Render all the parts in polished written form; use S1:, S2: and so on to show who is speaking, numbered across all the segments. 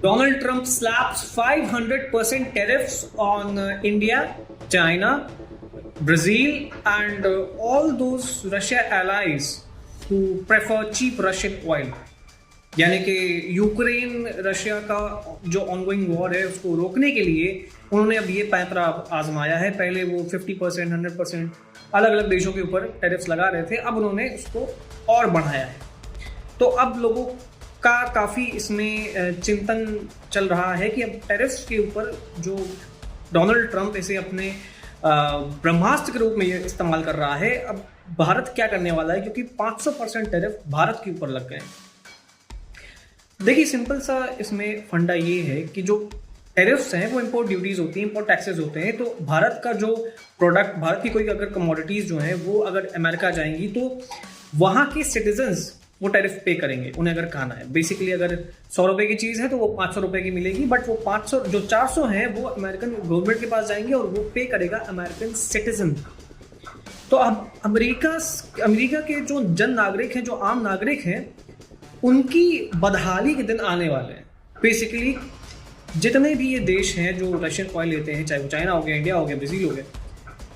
S1: Donald Trump slaps 500% tariffs on India, China, Brazil, and all those Russia allies who prefer cheap Russian oil. यानी कि Ukraine Russia का जो ongoing war है उसको रोकने के लिए उन्होंने अब ये पैंतरा आजमाया है। पहले वो 50%, 100% अलग अलग देशों के ऊपर टैरिफ्स लगा रहे थे, अब उन्होंने उसको और बढ़ाया है। तो अब लोगों का काफ़ी इसमें चिंतन चल रहा है कि अब टैरिफ्स के ऊपर जो डोनाल्ड ट्रंप इसे अपने ब्रह्मास्त्र के रूप में ये इस्तेमाल कर रहा है, अब भारत क्या करने वाला है, क्योंकि 500% टैरिफ भारत के ऊपर लग गए। देखिए सिंपल सा इसमें फंडा ये है कि जो टैरिफ्स हैं वो इंपोर्ट ड्यूटीज होती हैं, इंपोर्ट टैक्सेस होते हैं। तो भारत का जो प्रोडक्ट, भारत की कोई अगर कमोडिटीज़ जो हैं वो अगर अमेरिका जाएंगी तो वहाँ के सिटीजन्स वो टैरिफ पे करेंगे, उन्हें अगर खाना है। बेसिकली अगर 100 रुपये की चीज़ है तो वो 500 रुपये की मिलेगी, बट वो 500 जो 400 हैं वो अमेरिकन गवर्नमेंट के पास जाएंगे और वो पे करेगा अमेरिकन सिटीजन। तो अब अमेरिका के जो जन नागरिक हैं, जो आम नागरिक हैं, उनकी बदहाली के दिन आने वाले हैं। बेसिकली जितने भी ये देश हैं जो रशियन ऑयल लेते हैं, चाहे वो चाइना हो गया, इंडिया हो गया, ब्राज़ील हो गया,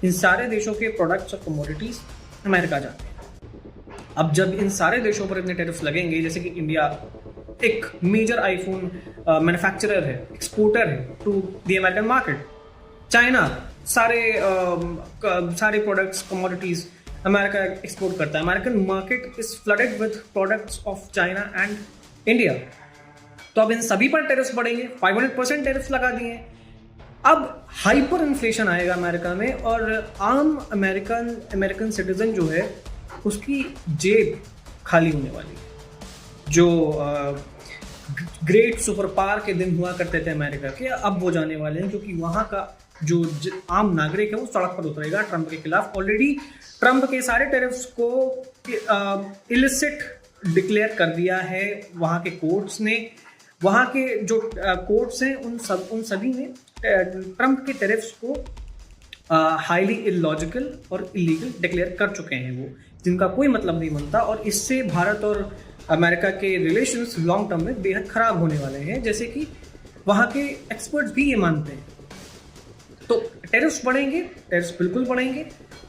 S1: इन सारे देशों के प्रोडक्ट्स और कमोडिटीज़ अमेरिका जाते हैं। अब जब इन सारे देशों पर इतने टैरिफ्स लगेंगे, जैसे कि इंडिया एक मेजर आईफोन मैन्युफैक्चरर है, एक्सपोर्टर है to the American market, China सारे प्रोडक्ट्स कमोडिटीज़ अमेरिका एक्सपोर्ट करता है। American market is flooded with products of China and India. तो अब इन सभी पर टैरिफ्स बढ़ेंगे, 500% टैरिफ्स लगा दिए। अब हाइपर इन्फ्लेशन आएगा अमेरिका में और आम अमेरिकन सिटीजन जो है उसकी जेब खाली होने वाली है। जो ग्रेट सुपर पावर के दिन हुआ करते थे अमेरिका के, अब वो जाने वाले हैं, क्योंकि वहाँ का जो आम नागरिक है वो सड़क पर उतरेगा ट्रंप के खिलाफ। ऑलरेडी ट्रंप के सारे टैरिफ्स को इलिसिट डिक्लेयर कर दिया है वहाँ के कोर्ट्स ने। वहाँ के जो कोर्ट्स हैं उन सभी ने ट्रंप के टैरिफ्स को हाईली इलॉजिकल और इलीगल डिक्लेयर कर चुके हैं, वो जिनका कोई मतलब नहीं बनता। और इससे भारत और अमेरिका के रिलेशंस लॉन्ग टर्म में बेहद खराब होने वाले हैं, जैसे कि वहाँ के एक्सपर्ट्स भी ये मानते हैं। तो टैरिफ्स बढ़ेंगे, टैरिफ्स बिल्कुल बढ़ेंगे।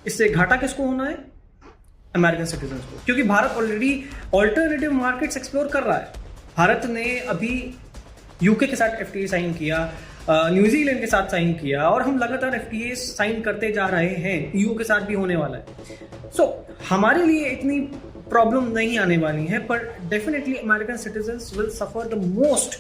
S1: इससे घाटा किसको होना है? अमेरिकन सिटीजन्स को, क्योंकि Bharat already alternative markets explore कर रहा है। भारत ने अभी यूके के साथ एफटीए साइन किया, न्यूजीलैंड के साथ साइन किया, और हम लगातार एफटीए साइन करते जा रहे हैं। ईयू के साथ भी होने वाला है। सो हमारे लिए इतनी प्रॉब्लम नहीं आने वाली है, पर definitely American citizens will suffer the most